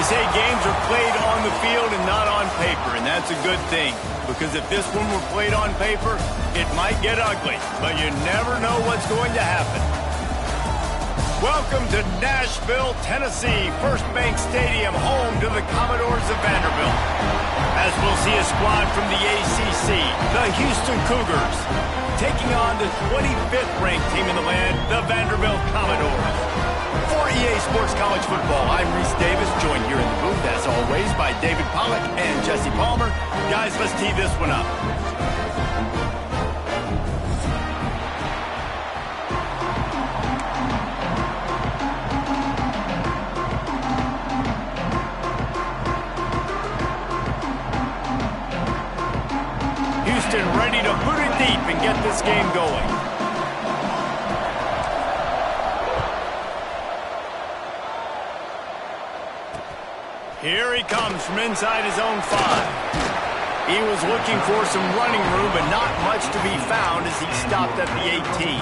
say games are played on the field and not on paper, and that's a good thing. Because if this one were played on paper, it might get ugly, but you never know what's going to happen. Welcome to Nashville, Tennessee, First Bank Stadium, home to the Commodores of Vanderbilt. As we'll see a squad from the ACC, the Houston Cougars, taking on the 25th ranked team in the land, the Vanderbilt Commodores. For EA Sports College Football, I'm Reese Davis, joined here in the booth, as always, by David Pollack and Jesse Palmer. Guys, let's tee this one up. Houston ready to put it deep and get this game going. Here he comes from inside his own 5. He was looking for some running room, but not much to be found as he stopped at the 18.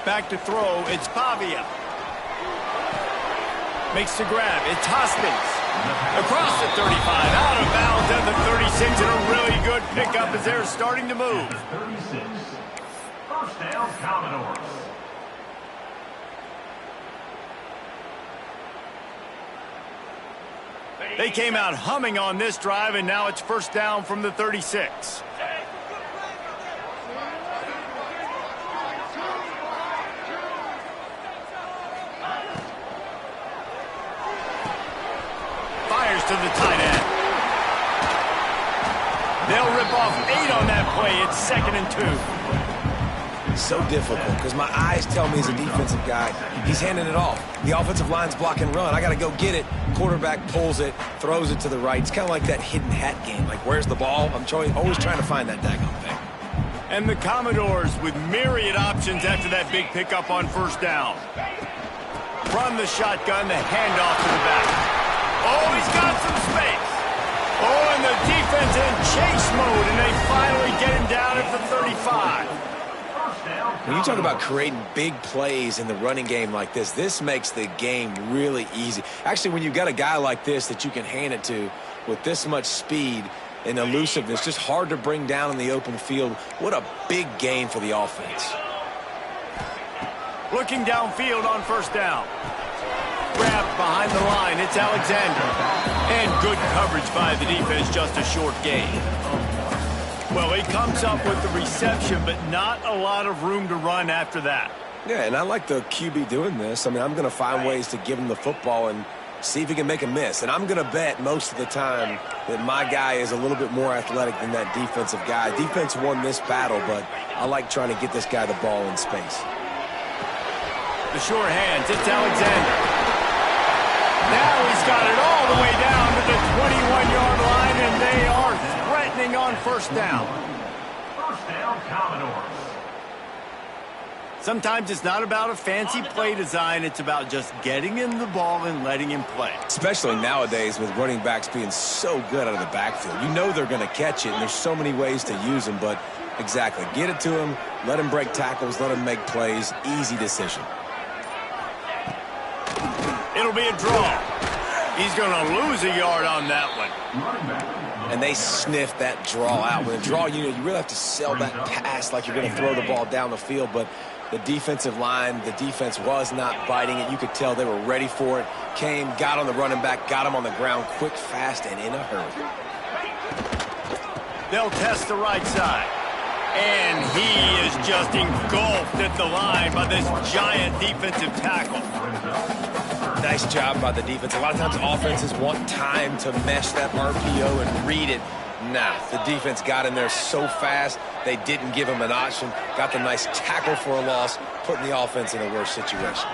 Back to throw, it's Pavia. Makes the grab, it's Hoskins. Across the 35, out of bounds at the 36, and a really good pickup as they're starting to move. 36. First down, Commodores. They came out humming on this drive, and now it's first down from the 36. To the tight end. They'll rip off 8 on that play. It's 2nd and 2. So difficult because my eyes tell me he's a defensive guy. He's handing it off. The offensive line's block and run. I got to go get it. Quarterback pulls it, throws it to the right. It's kind of like that hidden hat game. Like, where's the ball? I'm always trying to find that daggone thing. And the Commodores with myriad options after that big pickup on first down. From the shotgun, the handoff to the back. Oh, he's got some space. Oh, and the defense in chase mode, and they finally get him down at the 35. When you talk about creating big plays in the running game like this makes the game really easy. Actually, when you've got a guy like this that you can hand it to with this much speed and elusiveness, just hard to bring down in the open field, what a big gain for the offense. Looking downfield on first down. Grabbed behind the line, it's Alexander. And good coverage by the defense, just a short gain. Well, he comes up with the reception, but not a lot of room to run after that. Yeah, and I like the QB doing this. I mean, I'm going to find ways to give him the football and see if he can make a miss. And I'm going to bet most of the time that my guy is a little bit more athletic than that defensive guy. Defense won this battle, but I like trying to get this guy the ball in space. The short hands, it's Alexander. Now he's got it all the way down to the 21-yard line, and they are threatening on first down. First down, Commodores. Sometimes it's not about a fancy play design. It's about just getting him the ball and letting him play. Especially nowadays with running backs being so good out of the backfield. You know they're going to catch it, and there's so many ways to use them, but exactly. Get it to him, let him break tackles, let him make plays. Easy decision. It'll be a draw. He's going to lose a yard on that one. And they sniff that draw out. With a draw, you really have to sell that pass like you're going to throw the ball down the field. But the defensive line, the defense was not biting it. You could tell they were ready for it. Came, got on the running back, got him on the ground quick, fast, and in a hurry. They'll test the right side. And he is just engulfed at the line by this giant defensive tackle. Nice job by the defense. A lot of times offenses want time to mesh that RPO and read it. Nah, the defense got in there so fast, they didn't give him an option. Got the nice tackle for a loss, putting the offense in a worse situation.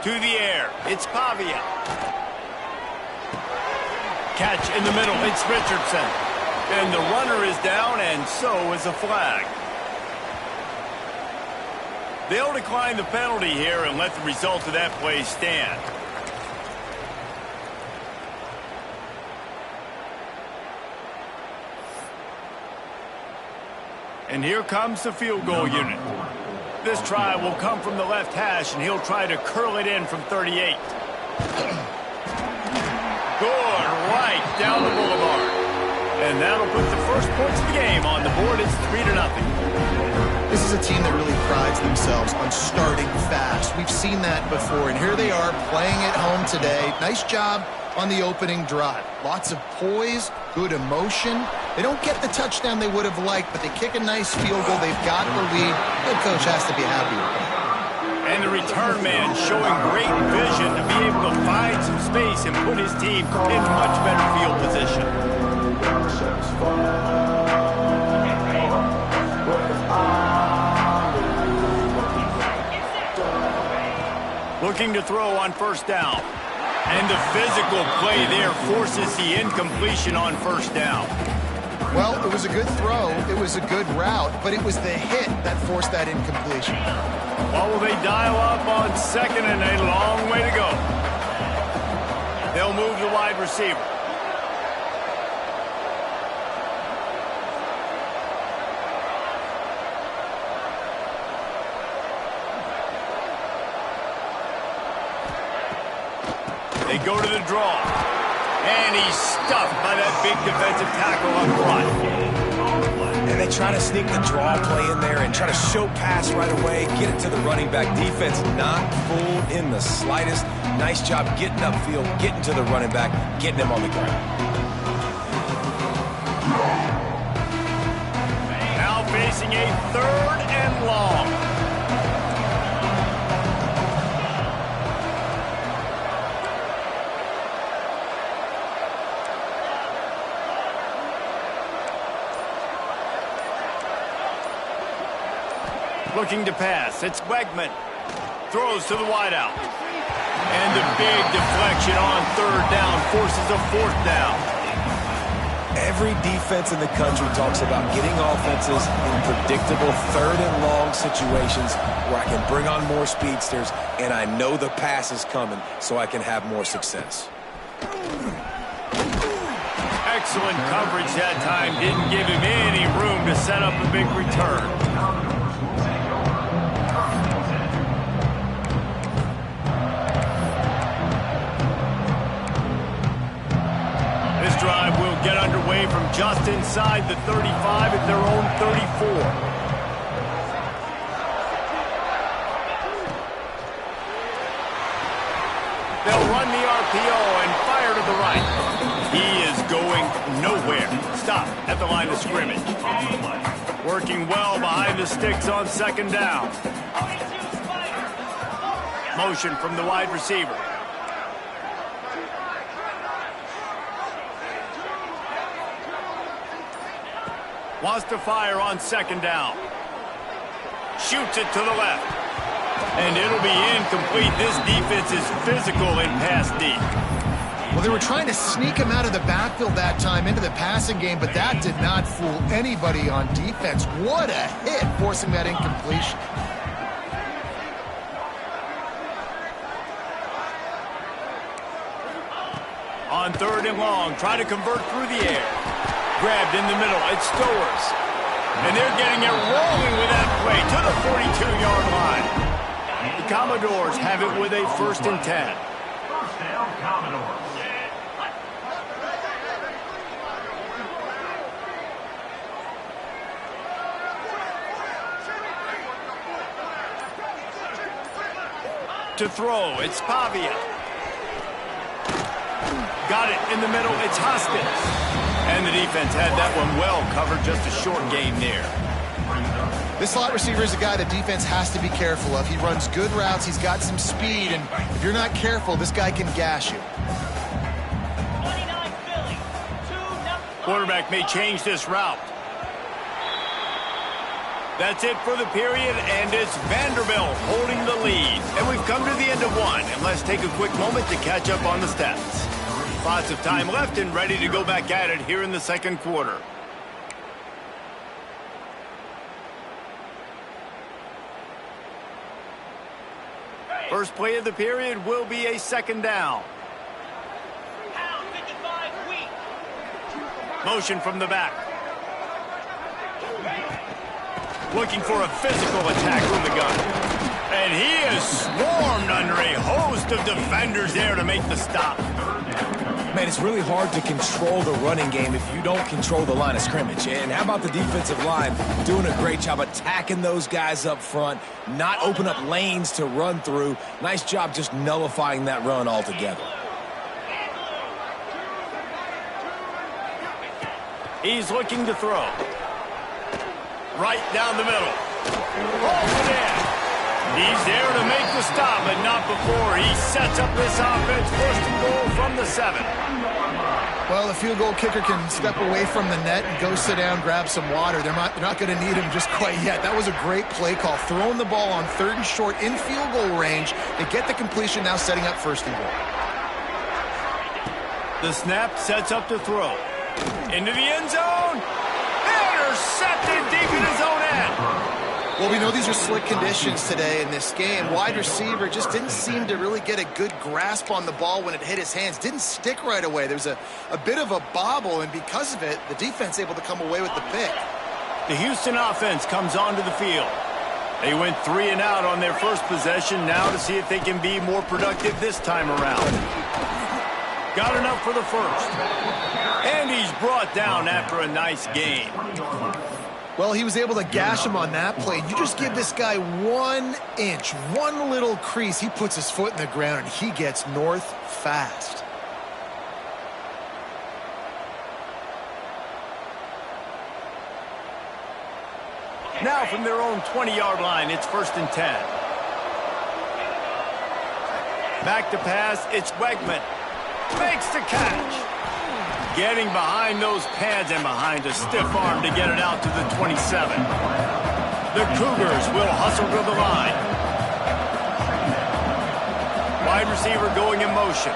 To the air, it's Pavia. Catch in the middle, it's Richardson. And the runner is down, and so is a flag. They'll decline the penalty here and let the result of that play stand. And here comes the field goal unit. This try will come from the left hash, and he'll try to curl it in from 38. Good, right down the boulevard. And that'll put the first points of the game on the board. It's 3-0. This is a team that really prides themselves on starting fast. We've seen that before, and here they are playing at home today. Nice job on the opening drive. Lots of poise, good emotion. They don't get the touchdown they would have liked, but they kick a nice field goal. They've got the lead. The coach has to be happy with them. And the return man showing great vision to be able to find some space and put his team in much better field position. Looking to throw on first down. And the physical play there forces the incompletion on first down. Well, it was a good throw. It was a good route, but it was the hit that forced that incompletion. Well, will they dial up on second and a long way to go? They'll move the wide receiver. They go to the draw. And he's stuffed by that big defensive tackle up front. And they try to sneak the draw play in there and try to show pass right away, get it to the running back. Defense not fooled in the slightest. Nice job getting upfield, getting to the running back, getting him on the ground. Now facing a 3rd and long. Looking to pass. It's Wegman. Throws to the wideout. And the big deflection on 3rd down forces a 4th down. Every defense in the country talks about getting offenses in predictable 3rd and long situations where I can bring on more speedsters and I know the pass is coming so I can have more success. Excellent coverage that time. Didn't give him any room to set up a big return. Drive will get underway from just inside the 35 at their own 34. They'll run the RPO and fire to the right. He is going nowhere. Stop at the line of scrimmage. Working well behind the sticks on 2nd down. Motion from the wide receiver. Wants to fire on 2nd down. Shoots it to the left. And it'll be incomplete. This defense is physical in pass deep. Well, they were trying to sneak him out of the backfield that time into the passing game, but that did not fool anybody on defense. What a hit, forcing that incompletion. On 3rd and long, try to convert through the air. Grabbed in the middle, it's Stowers. And they're getting it rolling with that play to the 42-yard line. The Commodores have it with a 1st and 10. First down, Commodores. To throw, it's Pavia. Got it in the middle, it's Hoskins. And the defense had that one well covered, just a short gain there. This slot receiver is a guy the defense has to be careful of. He runs good routes, he's got some speed, and if you're not careful, this guy can gash you. Quarterback may change this route. That's it for the period, and it's Vanderbilt holding the lead. And we've come to the end of one, and let's take a quick moment to catch up on the stats. Lots of time left and ready to go back at it here in the 2nd quarter. First play of the period will be a 2nd down. Motion from the back. looking for a physical attack from the gun. And he is swarmed under a host of defenders there to make the stop. Man, it's really hard to control the running game if you don't control the line of scrimmage. And how about the defensive line doing a great job attacking those guys up front, not open up lanes to run through. Nice job just nullifying that run altogether. He's looking to throw. Right down the middle. Rolls it in. He's there to make the stop, but not before he sets up this offense. First and goal from the 7. Well, the field goal kicker can step away from the net and go sit down, grab some water. They're not going to need him just quite yet. That was a great play call. Throwing the ball on 3rd and short in field goal range. They get the completion, now setting up 1st and goal. The snap sets up to throw. Into the end zone. Intercepted deep in his own end. Well, we know these are slick conditions today in this game. Wide receiver just didn't seem to really get a good grasp on the ball when it hit his hands. Didn't stick right away. There was a bit of a bobble, and because of it, the defense able to come away with the pick. The Houston offense comes onto the field. They went 3 and out on their first possession. Now to see if they can be more productive this time around. Got enough for the first. And he's brought down after a nice gain. Well, he was able to gash him on that play. You just give this guy 1 inch, one little crease. He puts his foot in the ground, and he gets north fast. Now from their own 20-yard line, it's 1st and 10. Back to pass, it's Wegman. Makes the catch. Getting behind those pads and behind a stiff arm to get it out to the 27. The Cougars will hustle to the line. Wide receiver going in motion.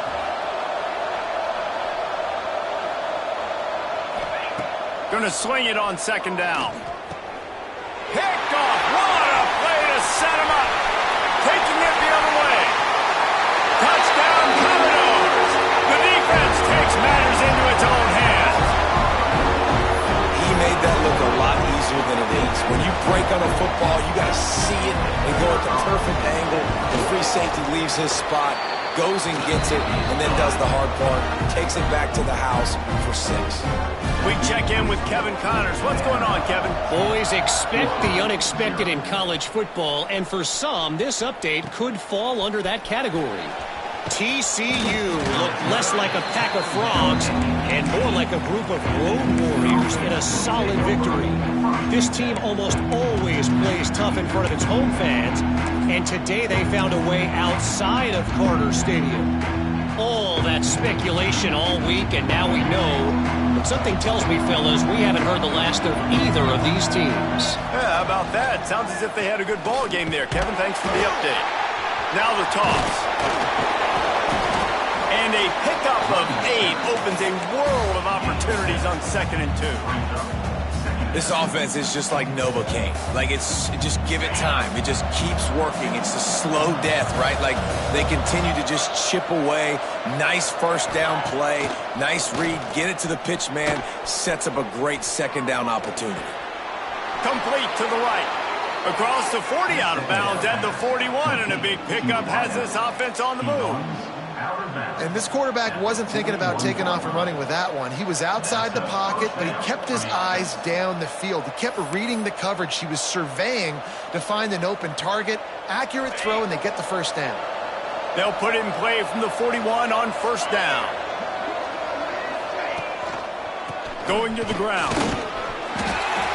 Gonna swing it on 2nd down. Picked off. What a play to set him up. Taking it the other way. Touchdown, Commodores. The defense takes matters into its own hands. He made that look a lot easier than it is. When you break on a football, you got to see it and go at the perfect angle. The free safety leaves his spot, goes and gets it, and then does the hard part, takes it back to the house for 6. We check in with Kevin Connors. What's going on, Kevin? Always expect the unexpected in college football, and for some, this update could fall under that category. TCU looked less like a pack of frogs and more like a group of road warriors in a solid victory. This team almost always plays tough in front of its home fans, and today they found a way outside of Carter Stadium. All that speculation all week, and now we know. But something tells me, fellas, we haven't heard the last of either of these teams. Yeah, how about that? Sounds as if they had a good ball game there, Kevin. Thanks for the update. Now the toss. And a pickup of 8 opens a world of opportunities on 2nd and 2. This offense is just like Novocaine. Like, just give it time. It just keeps working. It's a slow death, right? Like, they continue to just chip away. Nice 1st down play. Nice read. Get it to the pitch man. Sets up a great 2nd down opportunity. Complete to the right. Across the 40 out of bounds at the 41. And a big pickup has this offense on the move. And this quarterback wasn't thinking about taking off and running with that one. He was outside the pocket, but he kept his eyes down the field. He kept reading the coverage. He was surveying to find an open target. Accurate throw, and they get the 1st down. They'll put it in play from the 41 on 1st down. Going to the ground.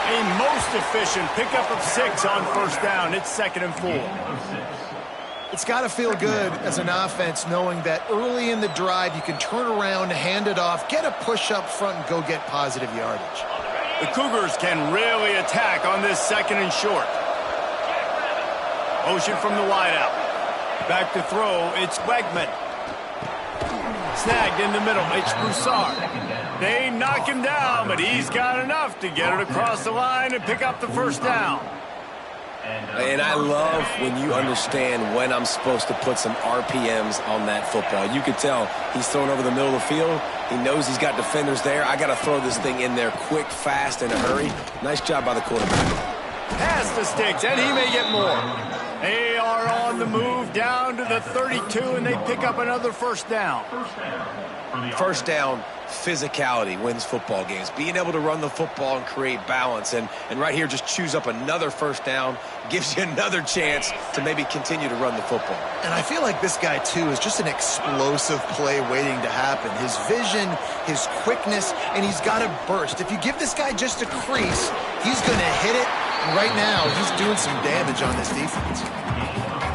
A most efficient pickup of 6 on 1st down. It's 2nd and 4. It's got to feel good as an offense knowing that early in the drive you can turn around, hand it off, get a push up front, and go get positive yardage. The Cougars can really attack on this 2nd and short. Motion from the wideout. Back to throw, it's Wegman. Snagged in the middle, it's Broussard. They knock him down, but he's got enough to get it across the line and pick up the 1st down. And I love when you understand when I'm supposed to put some RPMs on that football. You could tell he's throwing over the middle of the field. He knows he's got defenders there. I got to throw this thing in there quick, fast, in a hurry. Nice job by the quarterback. past the sticks, and he may get more. They are on the move down to the 32, and they pick up another first down. First down, physicality wins football games. Being able to run the football and create balance. And right here, just choose up another first down, gives you another chance to maybe continue to run the football. And I feel like this guy, too, is just an explosive play waiting to happen. His vision, his quickness, and he's got a burst. If you give this guy just a crease, he's going to hit it. And right now, he's doing some damage on this defense.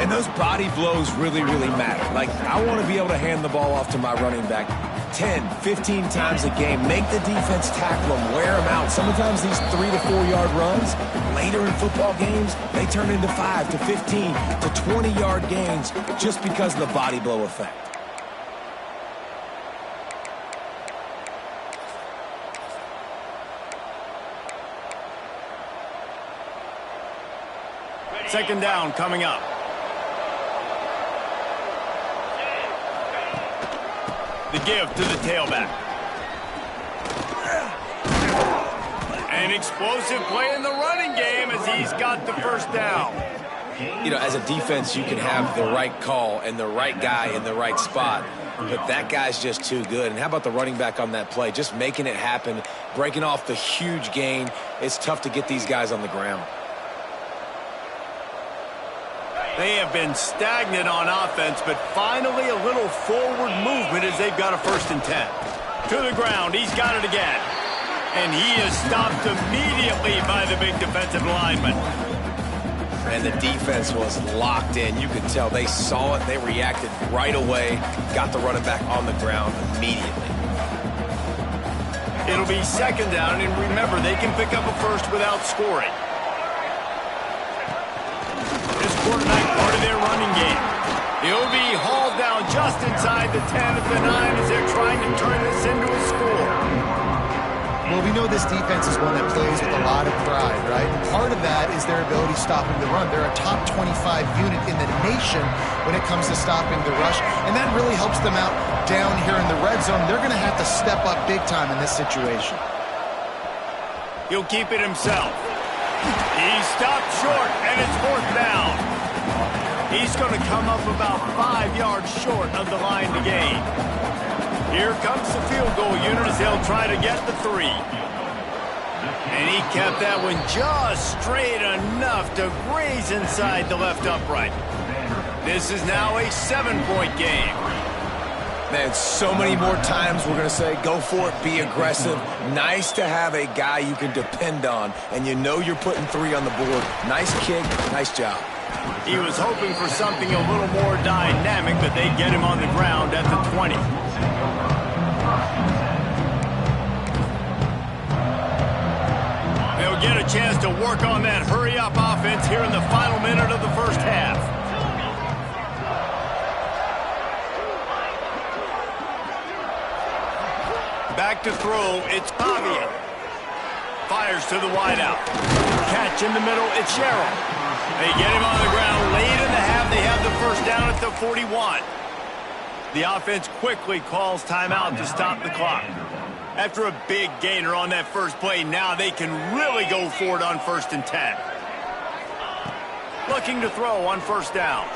And those body blows really, really matter. Like, I want to be able to hand the ball off to my running back 10, 15 times a game. Make the defense tackle them, wear them out. Sometimes these 3 to 4 yard runs, later in football games, they turn into 5 to 15 to 20 yard gains just because of the body blow effect. Second down coming up. The give to the tailback. An explosive play in the running game as he's got the first down. You know, as a defense, you can have the right call and the right guy in the right spot, but that guy's just too good. And how about the running back on that play? Just making it happen, breaking off the huge gain. It's tough to get these guys on the ground. They have been stagnant on offense, but finally a little forward movement as they've got a 1st and 10. To the ground, he's got it again. And he is stopped immediately by the big defensive lineman. And the defense was locked in. You could tell they saw it. They reacted right away. Got the running back on the ground immediately. It'll be second down, and remember, they can pick up a first without scoring. This quarterback part of their running game. He'll be hauled down just inside the 10 at the 9 as they're trying to turn this into a score. Well, we know this defense is one that plays with a lot of pride, right? And part of that is their ability stopping the run. They're a top 25 unit in the nation when it comes to stopping the rush, and that really helps them out down here in the red zone. They're going to have to step up big time in this situation. He'll keep it himself. He's stopped short, and it's 4th down. He's going to come up about 5 yards short of the line to gain. Here comes the field goal unit as they'll try to get the 3. And he kept that one just straight enough to graze inside the left upright. This is now a 7-point game. Man, so many more times we're going to say, go for it, be aggressive. Nice to have a guy you can depend on, and you know you're putting 3 on the board. Nice kick, nice job. He was hoping for something a little more dynamic, but they get him on the ground at the 20. They'll get a chance to work on that hurry-up offense here in the final minute of the first half. Back to throw, it's Javier. Fires to the wideout. Catch in the middle, it's Sherrill. They get him on the ground late in the half. They have the first down at the 41. The offense quickly calls timeout to stop the clock. After a big gainer on that first play, now they can really go for it on 1st and 10. Looking to throw on 1st down.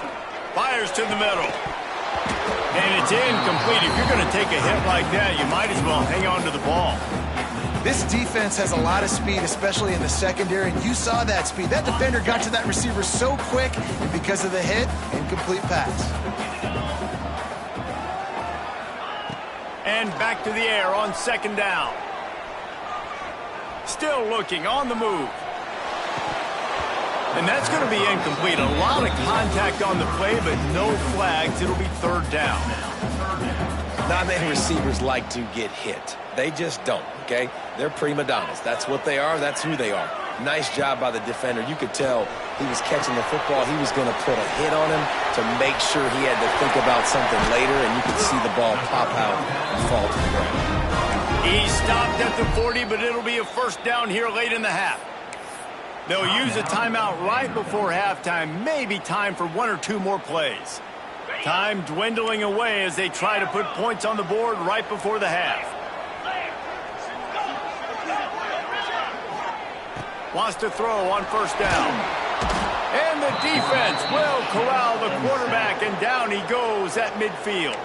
Fires to the middle. And it's incomplete. If you're going to take a hit like that, you might as well hang on to the ball. This defense has a lot of speed, especially in the secondary, and you saw that speed. That defender got to that receiver so quick, and because of the hit, incomplete pass. And back to the air on 2nd down. Still looking on the move. And that's going to be incomplete. A lot of contact on the play, but no flags. It'll be 3rd down. Not many receivers like to get hit. They just don't, okay? They're prima donnas. That's what they are. That's who they are. Nice job by the defender. You could tell he was catching the football. He was going to put a hit on him to make sure he had to think about something later, and you could see the ball pop out and fall to the ground. He stopped at the 40, but it'll be a 1st down here late in the half. They'll use a timeout right before halftime. Maybe time for 1 or 2 more plays. Time dwindling away as they try to put points on the board right before the half. Wants to throw on first down. And the defense will corral the quarterback, and down he goes at midfield.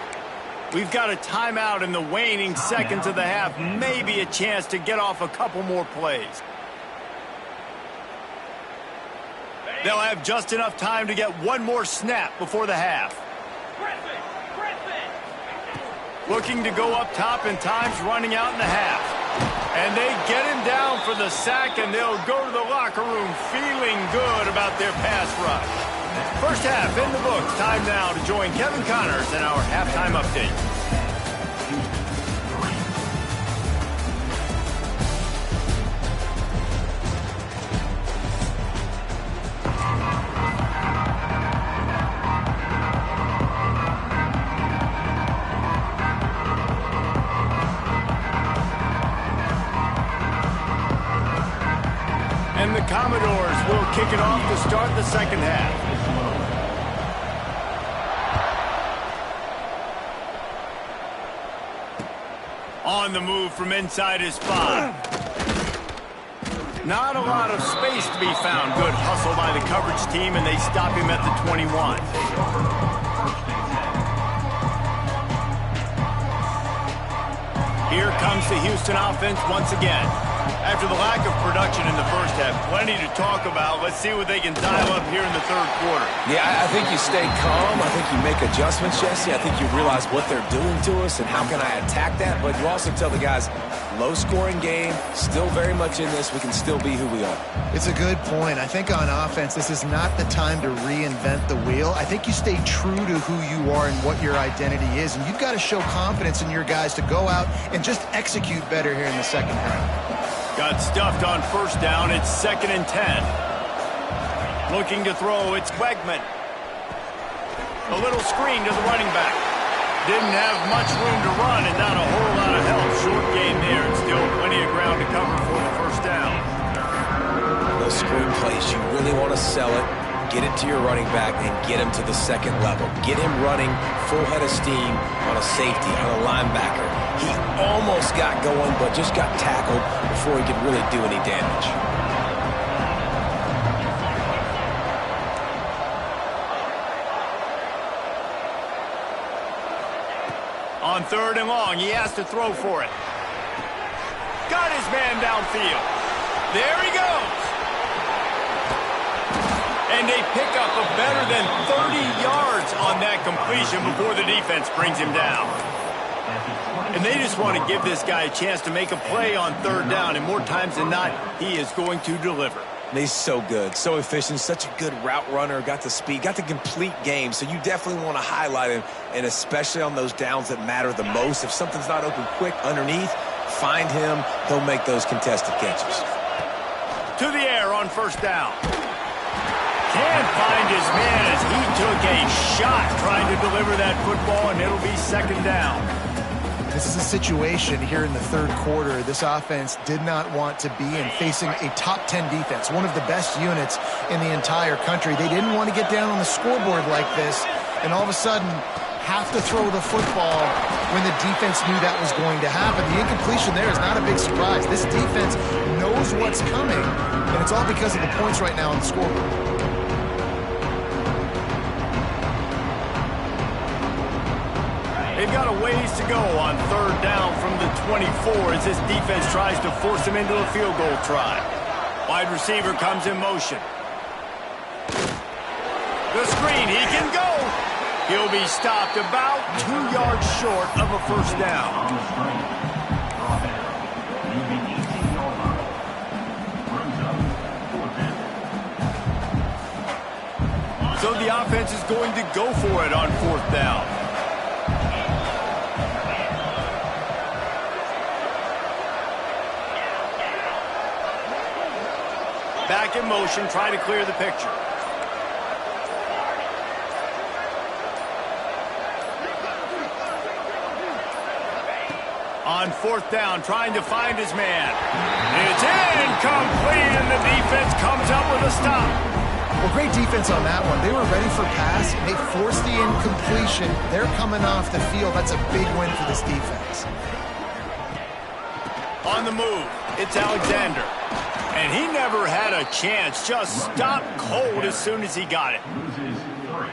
We've got a timeout in the waning seconds of the half. Maybe a chance to get off a couple more plays. They'll have just enough time to get one more snap before the half. Looking to go up top, and time's running out in the half. And they get him down for the sack, and they'll go to the locker room feeling good about their pass rush. First half in the books. Time now to join Kevin Connors in our halftime update. And the Commodores will kick it off to start the second half. On the move from inside his 5. Not a lot of space to be found. Good hustle by the coverage team, and they stop him at the 21. Here comes the Houston offense once again. After the lack of production in the first half, plenty to talk about. Let's see what they can dial up here in the third quarter. Yeah, I think you stay calm. I think you make adjustments, Jesse. I think you realize what they're doing to us and how can I attack that. But you also tell the guys, low-scoring game, still very much in this. We can still be who we are. It's a good point. I think on offense, this is not the time to reinvent the wheel. I think you stay true to who you are and what your identity is. And you've got to show confidence in your guys to go out and just execute better here in the second half. Got stuffed on first down. It's 2nd and 10. Looking to throw. It's Wegman. A little screen to the running back. Didn't have much room to run and not a whole lot of help. Short game there, and still plenty of ground to cover for the first down. Those screen plays, you really want to sell it, get it to your running back, and get him to the second level. Get him running full head of steam on a safety, on a linebacker. He almost got going, but just got tackled before he could really do any damage. On 3rd and long, he has to throw for it. Got his man downfield. There he goes. And they pick up a better than 30 yards on that completion before the defense brings him down. And they just want to give this guy a chance to make a play on 3rd down, and more times than not, he is going to deliver. And he's so good, so efficient, such a good route runner, got the speed, got the complete game, so you definitely want to highlight him, and especially on those downs that matter the most. If something's not open quick underneath, find him, he'll make those contested catches. To the air on first down. Can't find his man as he took a shot trying to deliver that football, and it'll be 2nd down. This is a situation here in the 3rd quarter this offense did not want to be in, facing a top 10 defense, one of the best units in the entire country. They didn't want to get down on the scoreboard like this and all of a sudden have to throw the football when the defense knew that was going to happen. The incompletion there is not a big surprise. This defense knows what's coming, and it's all because of the points right now on the scoreboard. They've got a ways to go on 3rd down from the 24 as this defense tries to force him into a field goal try. Wide receiver comes in motion. The screen, he can go. He'll be stopped about 2 yards short of a first down. So the offense is going to go for it on 4th down. Back in motion, trying to clear the picture. On 4th down, trying to find his man. It's incomplete, and the defense comes up with a stop. Well, great defense on that one. They were ready for pass. They forced the incompletion. They're coming off the field. That's a big win for this defense. On the move, it's Alexander. And he never had a chance. Just stopped cold as soon as he got it.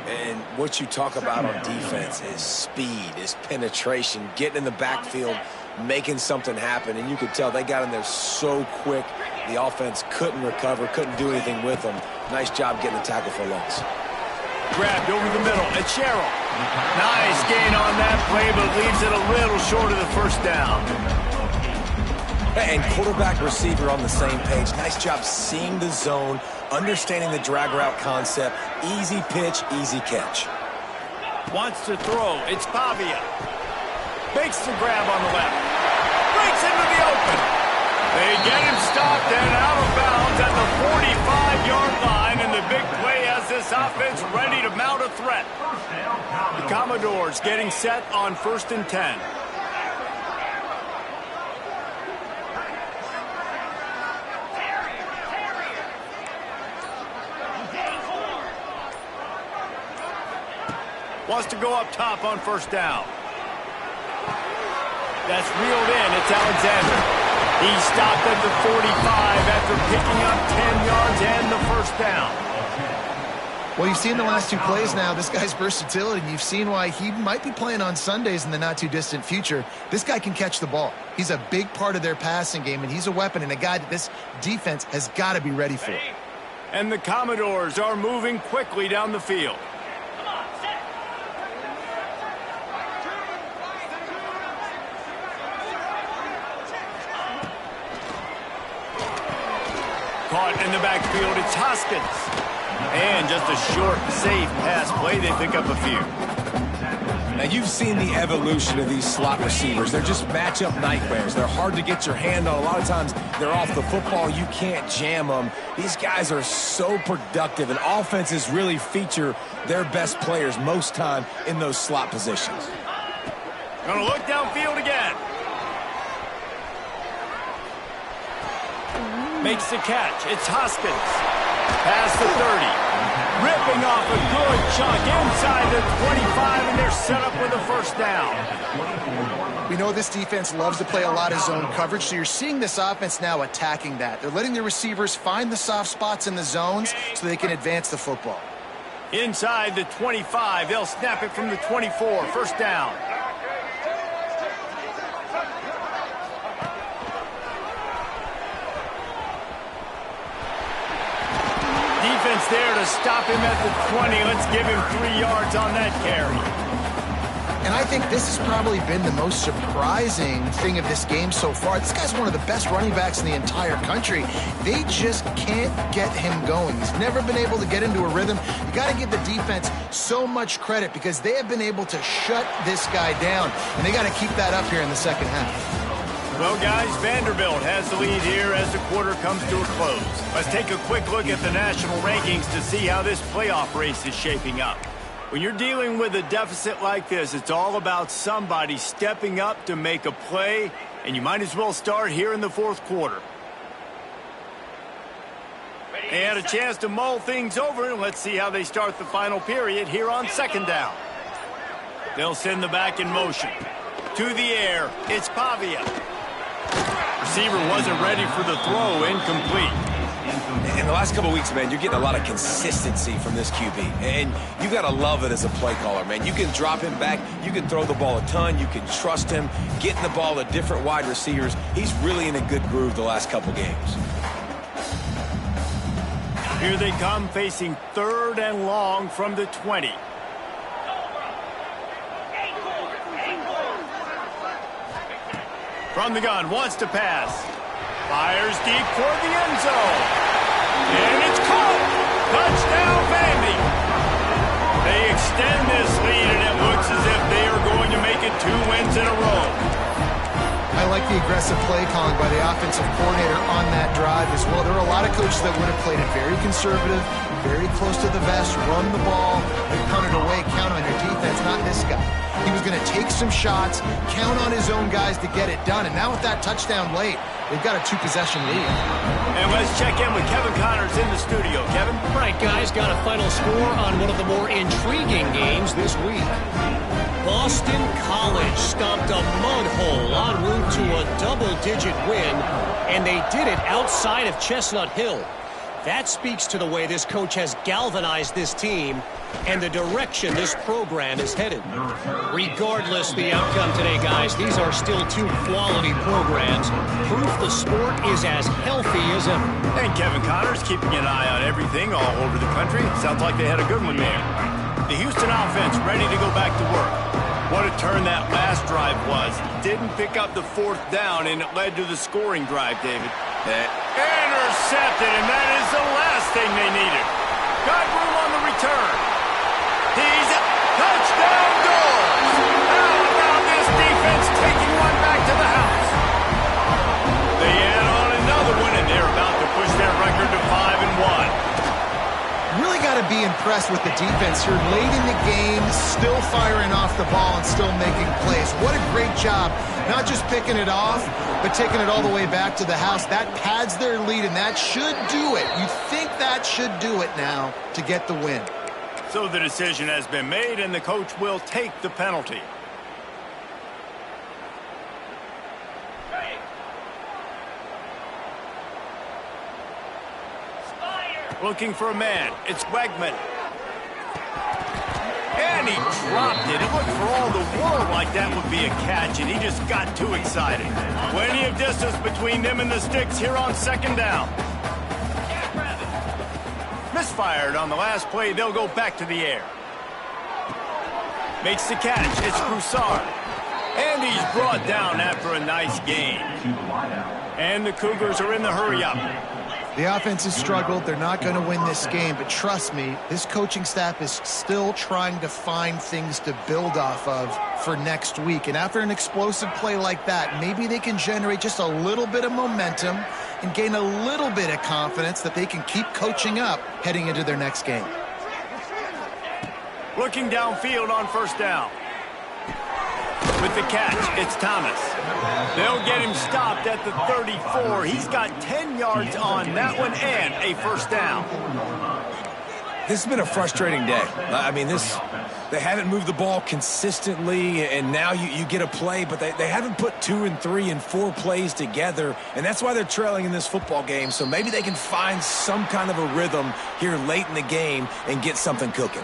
And what you talk about on defense is speed, is penetration, getting in the backfield, making something happen. And you could tell they got in there so quick. The offense couldn't recover, couldn't do anything with them. Nice job getting the tackle for loss. Grabbed over the middle at Sherrill. Nice gain on that play, but leaves it a little short of the first down. And quarterback receiver on the same page. Nice job seeing the zone, understanding the drag route concept. Easy pitch, easy catch. Wants to throw. It's Pavia. Makes the grab on the left. Breaks into the open. They get him stopped and out of bounds at the 45-yard line, and the big play has this offense ready to mount a threat. The Commodores getting set on 1st and 10. Wants to go up top on 1st down. That's reeled in. It's Alexander. He stopped at the 45 after picking up 10 yards and the first down. Well, you've seen the last two plays now. This guy's versatility, and you've seen why he might be playing on Sundays in the not-too-distant future. This guy can catch the ball. He's a big part of their passing game, and he's a weapon and a guy that this defense has got to be ready for. And the Commodores are moving quickly down the field. Caught in the backfield, it's Hoskins. And just a short, safe pass play, they pick up a few. Now, you've seen the evolution of these slot receivers. They're just matchup nightmares. They're hard to get your hand on. A lot of times, they're off the football. You can't jam them. These guys are so productive, and offenses really feature their best players most time in those slot positions. Gonna look downfield again. Makes the catch. It's Hoskins. Past the 30. Ripping off a good chunk inside the 25, and they're set up with a first down. We know this defense loves to play a lot of zone coverage, so you're seeing this offense now attacking that. They're letting the receivers find the soft spots in the zones so they can advance the football. Inside the 25, they'll snap it from the 24. First down. Defense there to stop him at the 20. Let's give him 3 yards on that carry. And I think this has probably been the most surprising thing of this game so far. This guy's one of the best running backs in the entire country. They just can't get him going. He's never been able to get into a rhythm. You got to give the defense so much credit because they have been able to shut this guy down, and they got to keep that up here in the second half. Well, guys, Vanderbilt has the lead here as the quarter comes to a close. Let's take a quick look at the national rankings to see how this playoff race is shaping up. When you're dealing with a deficit like this, it's all about somebody stepping up to make a play, and you might as well start here in the fourth quarter. They had a chance to mull things over, and let's see how they start the final period here on second down. They'll send the back in motion. To the air, it's Pavia. Receiver wasn't ready for the throw, incomplete. In the last couple of weeks, man, you're getting a lot of consistency from this QB. And you got to love it as a play caller, man. You can drop him back. You can throw the ball a ton. You can trust him, getting the ball to different wide receivers. He's really in a good groove the last couple games. Here they come, facing 3rd and long from the 20. From the gun, wants to pass. Fires deep toward the end zone. And it's caught. Touchdown, Vandy. They extend this lead, and it looks as if they are going to make it 2 wins in a row. I like the aggressive play calling by the offensive coordinator on that drive as well. There are a lot of coaches that would have played it very conservative, very close to the vest, run the ball, and punt it away, count on your defense, not this guy. He was going to take some shots, count on his own guys to get it done. And now with that touchdown late, they've got a 2-possession lead. And let's check in with Kevin Connors in the studio. Kevin? All right, guys, got a final score on one of the more intriguing games this week. Boston College stomped a mud hole en route to a double-digit win, and they did it outside of Chestnut Hill. That speaks to the way this coach has galvanized this team and the direction this program is headed. Regardless the outcome today, guys, these are still two quality programs. Proof the sport is as healthy as ever. And Kevin Connors keeping an eye on everything all over the country. Sounds like they had a good one there. The Houston offense ready to go back to work. What a turn that last drive was. Didn't pick up the fourth down, and it led to the scoring drive, David. Intercepted, and that is the last thing they needed. Got room on the return. He's a touchdown doors. How about this defense taking one back to the house? They add on another one, and they're about to push their record to 5-1. Really got to be impressed with the defense here late in the game, still firing off the ball and still making plays. What a great job, not just picking it off, but taking it all the way back to the house. That pads their lead, and that should do it. You think that should do it now to get the win. So the decision has been made, and the coach will take the penalty. Looking for a man. It's Wegman. And he dropped it. It looked for all the world like that would be a catch, and he just got too excited. Plenty of distance between them and the sticks here on second down. Misfired on the last play. They'll go back to the air. Makes the catch. It's Broussard. And he's brought down after a nice gain. And the Cougars are in the hurry-up. The offense has struggled. They're not going to win this game, but trust me, this coaching staff is still trying to find things to build off of for next week. And after an explosive play like that, maybe they can generate just a little bit of momentum and gain a little bit of confidence that they can keep coaching up heading into their next game. Looking downfield on first down. With the catch, it's Thomas. They'll get him stopped at the 34. He's got 10 yards on that one and a first down. This has been a frustrating day. I mean, they haven't moved the ball consistently, and now you get a play, but they haven't put 2 and 3 and 4 plays together, and that's why they're trailing in this football game. So maybe they can find some kind of a rhythm here late in the game and get something cooking.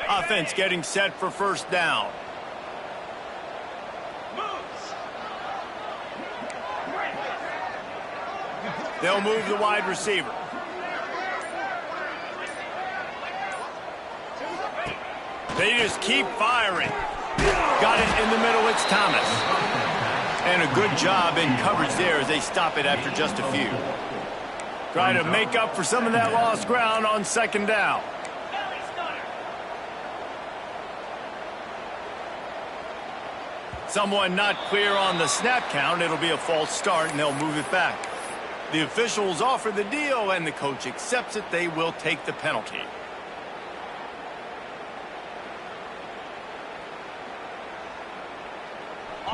Offense getting set for first down. They'll move the wide receiver. They just keep firing. Got it in the middle. It's Thomas. And a good job in coverage there as they stop it after just a few. Try to make up for some of that lost ground on second down. Someone not clear on the snap count. It'll be a false start, and they'll move it back. The officials offer the deal, and the coach accepts it. They will take the penalty.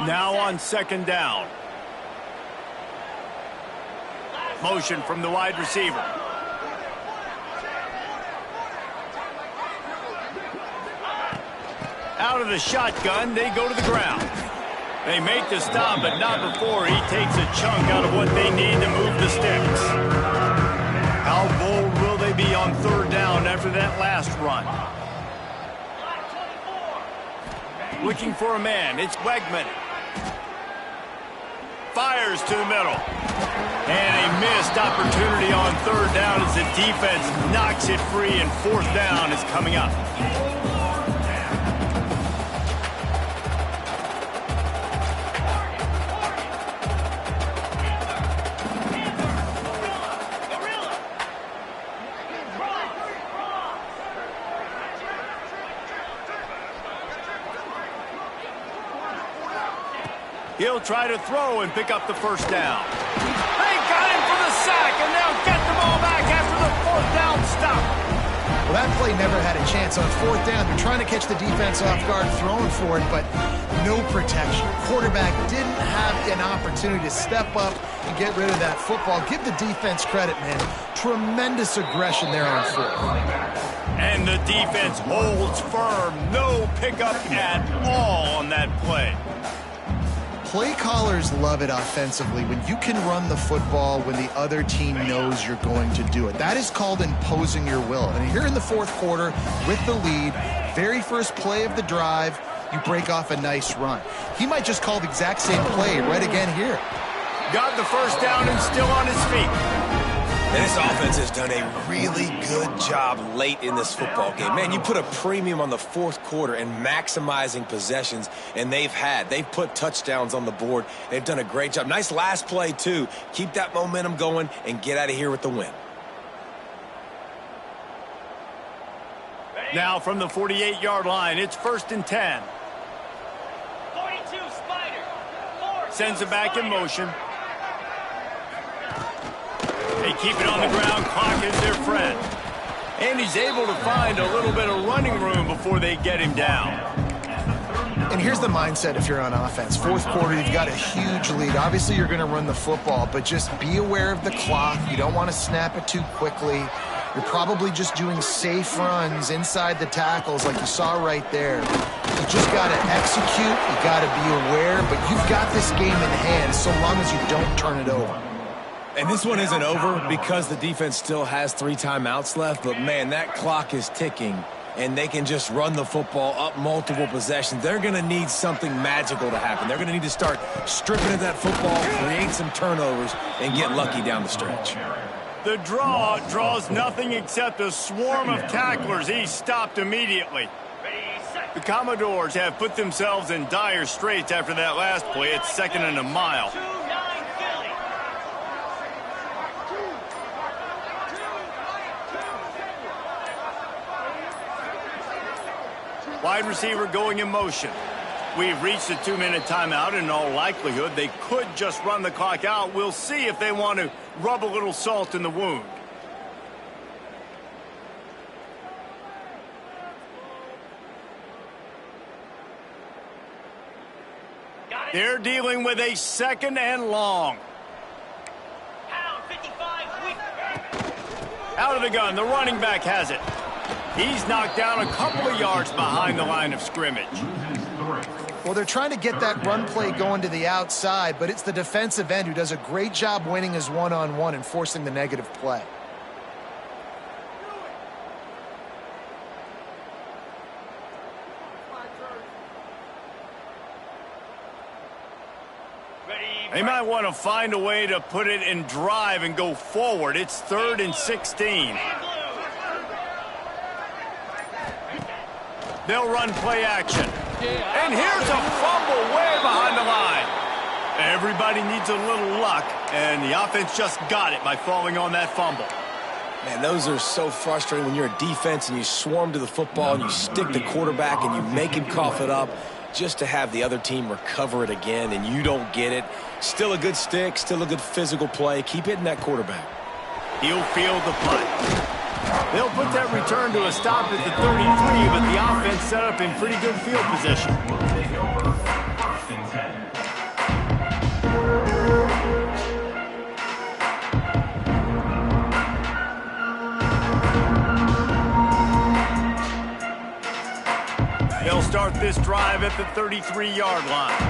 Now on second down. Motion from the wide receiver. Out of the shotgun, they go to the ground. They make the stop, but not before he takes a chunk out of what they need to move the sticks. How bold will they be on third down after that last run? Looking for a man. It's Wegman. Fires to the middle. And a missed opportunity on third down as the defense knocks it free, and fourth down is coming up. He'll try to throw and pick up the first down. They got him for the sack, and they'll get the ball back after the fourth down stop. Well, that play never had a chance. On fourth down, they're trying to catch the defense off guard, throwing for it, but no protection. Quarterback didn't have an opportunity to step up and get rid of that football. Give the defense credit, man. Tremendous aggression there on fourth. And the defense holds firm. No pickup at all on that play. Play callers love it offensively when you can run the football when the other team knows you're going to do it. That is called imposing your will. And here in the fourth quarter with the lead, very first play of the drive, you break off a nice run. He might just call the exact same play right again here. Got the first down and still on his feet. And this offense has done a really good job late in this football game. Man, you put a premium on the fourth quarter and maximizing possessions, and they've put touchdowns on the board. They've done a great job. Nice last play, too. Keep that momentum going and get out of here with the win. Now from the 48-yard line, it's 1st and 10. 42 Spider. Sends it back in motion. They keep it on the ground. Clock is their friend. And he's able to find a little bit of running room before they get him down. And here's the mindset if you're on offense. Fourth quarter, you've got a huge lead. Obviously, you're going to run the football, but just be aware of the clock. You don't want to snap it too quickly. You're probably just doing safe runs inside the tackles like you saw right there. You just got to execute. You got to be aware, but you've got this game in hand so long as you don't turn it over. And this one isn't over because the defense still has 3 timeouts left. But, man, that clock is ticking, and they can just run the football up multiple possessions. They're going to need something magical to happen. They're going to need to start stripping at that football, create some turnovers, and get lucky down the stretch. The draw draws nothing except a swarm of tacklers. He's stopped immediately. The Commodores have put themselves in dire straits after that last play. It's 2nd and a mile. Wide receiver going in motion. We've reached a 2-minute timeout. In all likelihood, they could just run the clock out. We'll see if they want to rub a little salt in the wound. They're dealing with a 2nd and long. Out of the gun, the running back has it. He's knocked down a couple of yards behind the line of scrimmage. Well, they're trying to get that run play going to the outside, but it's the defensive end who does a great job winning his one-on-one and forcing the negative play. They might want to find a way to put it in drive and go forward. It's 3rd and 16. They'll run play action. And here's a fumble way behind the line. Everybody needs a little luck, and the offense just got it by falling on that fumble. Man, those are so frustrating when you're a defense and you swarm to the football and you stick the quarterback and you make him cough it up just to have the other team recover it again and you don't get it. Still a good stick, still a good physical play. Keep hitting that quarterback. He'll field the punt. They'll put that return to a stop at the 33, but the offense set up in pretty good field position. They'll start this drive at the 33-yard line.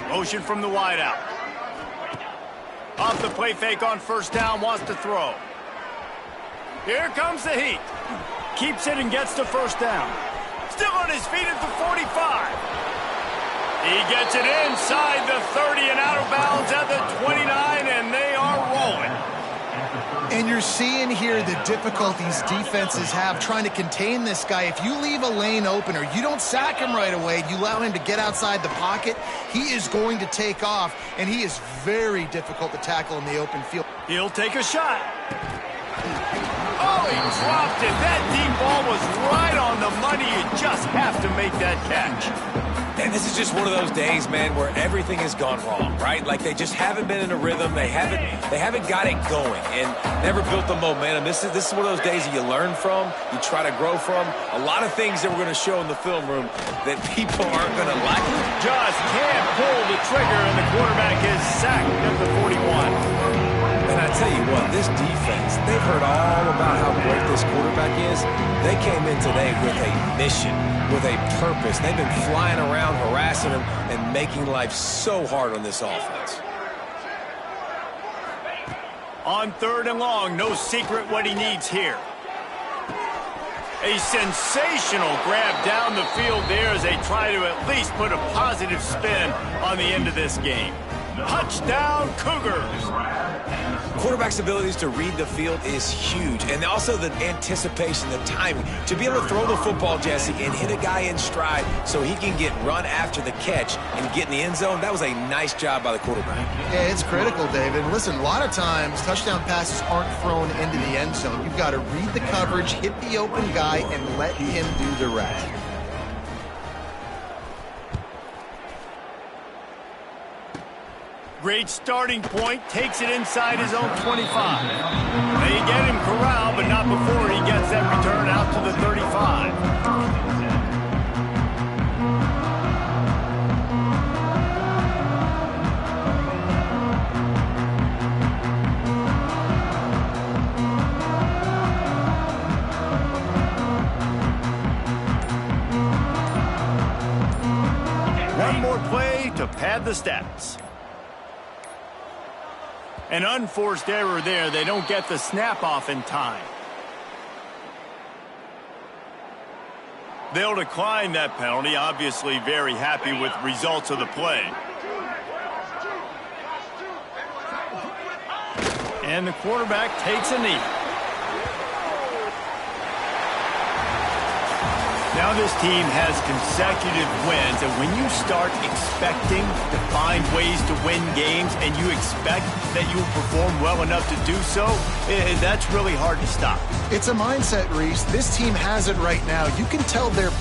Motion from the wideout. Off the play fake on 1st down, wants to throw. Here comes the heat. Keeps it and gets to 1st down. Still on his feet at the 45. He gets it inside the 30 and out of bounds at the 29, and they are rolling. And you're seeing here the difficulties defenses have trying to contain this guy. If you leave a lane open or you don't sack him right away, you allow him to get outside the pocket, he is going to take off, and he is very difficult to tackle in the open field. He'll take a shot. Oh, he dropped it. That deep ball was right on the money. You just have to make that catch. And this is just one of those days, man, where everything has gone wrong, right? Like they just haven't been in a rhythm. They haven't got it going and never built the momentum. This is one of those days that you learn from, you try to grow from. A lot of things that we're going to show in the film room that people aren't going to like. Just can't pull the trigger, and the quarterback is sacked at the 41. And I tell you what, this defense, they've heard all about how great this quarterback is. They came in today with a mission, with a purpose. They've been flying around, harassing him, and making life so hard on this offense. On 3rd and long, no secret what he needs here. A sensational grab down the field there as they try to at least put a positive spin on the end of this game. Touchdown, Cougars! Quarterback's abilities to read the field is huge, and also the anticipation, the timing. To be able to throw the football, Jesse, and hit a guy in stride so he can get run after the catch and get in the end zone, that was a nice job by the quarterback. Yeah, it's critical, David. Listen, a lot of times touchdown passes aren't thrown into the end zone. You've got to read the coverage, hit the open guy, and let him do the rest. Great starting point, takes it inside his own 25. They get him corralled, but not before he gets that return out to the 35. One more play to pad the stats. An unforced error there. They don't get the snap off in time. They'll decline that penalty. Obviously very happy with results of the play. And the quarterback takes a knee. Now this team has consecutive wins, and when you start expecting to find ways to win games and you expect that you will perform well enough to do so, that's really hard to stop. It's a mindset, Reese. This team has it right now. You can tell they're